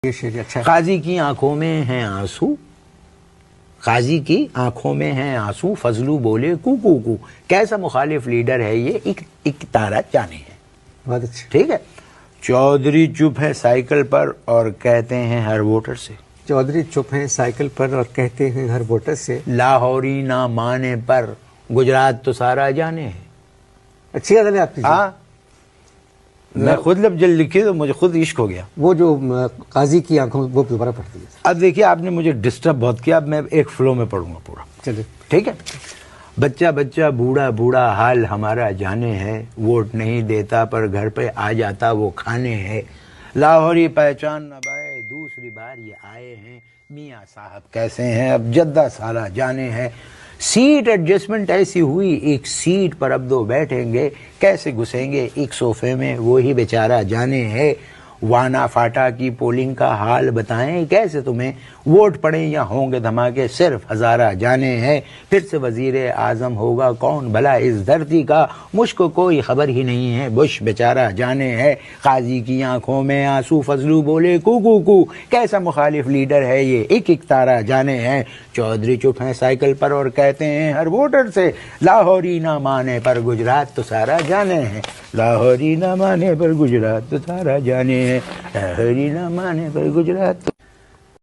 یہ شعر اچھا ہے۔ قاضی کی آنکھوں میں ہیں آنسو، قاضی کی آنکھوں میں ہیں آنسو، فضلو بولے کو کو کو، کیسا مخالف لیڈر ہے یہ، ایک تارہ جانے ہے۔ بہت اچھا۔ ٹھیک ہے۔ چودھری چپ ہے سائیکل پر اور کہتے ہیں ہر ووٹر سے، چودھری چپ ہیں سائیکل پر اور کہتے ہیں ہر ووٹر سے، لاہوری نہ مانے پر گجرات تو سارا جانے ہے۔ اچھی غزل ہے آپ کی۔ ہاں، میں خود جب لکھی تو مجھے خود عشق ہو گیا۔ وہ جو قاضی کی آنکھوں میں، وہ دوبارہ پڑھ دیجیے۔ اب دیکھیے آپ نے مجھے ڈسٹرب بہت کیا، اب میں ایک فلو میں پڑھوں گا پورا۔ چلیے ٹھیک ہے۔ بچہ بچہ بوڑھا بوڑھا حال ہمارا جانے ہے، ووٹ نہیں دیتا پر گھر پہ آ جاتا وہ کھانے ہے، لاہوری پہچان نہ پائے دوسری بار یہ آئے ہیں، میاں صاحب کیسے ہیں اب جدہ سارا جانے ہے، سیٹ ایڈجسٹمنٹ ایسی ہوئی ایک سیٹ پر اب دو بیٹھیں گے، کیسے گھسیں گے ایک صوفے میں وہی بیچارہ جانے ہے، وانا فاٹا کی پولنگ کا حال بتائیں کیسے تمہیں، ووٹ پڑیں یا ہوں گے دھماکے صرف ہزارہ جانے ہیں، پھر سے وزیر اعظم ہوگا کون بھلا اس دھرتی کا، مجھ کو کوئی خبر ہی نہیں ہے بش بیچارہ جانے ہے، قاضی کی آنکھوں میں آنسو فضلو بولے کو کو کو، کیسا مخالف لیڈر ہے یہ ایک تارہ جانے ہیں، چودھری چپ ہیں سائیکل پر اور کہتے ہیں ہر ووٹر سے، لاہوری نہ مانے پر گجرات تو سارا جانے ہیں، لاہوری نہ مانے پر گجرات تو سارا جانے ہیں، لاہوری نہ مانے پر گجرات تو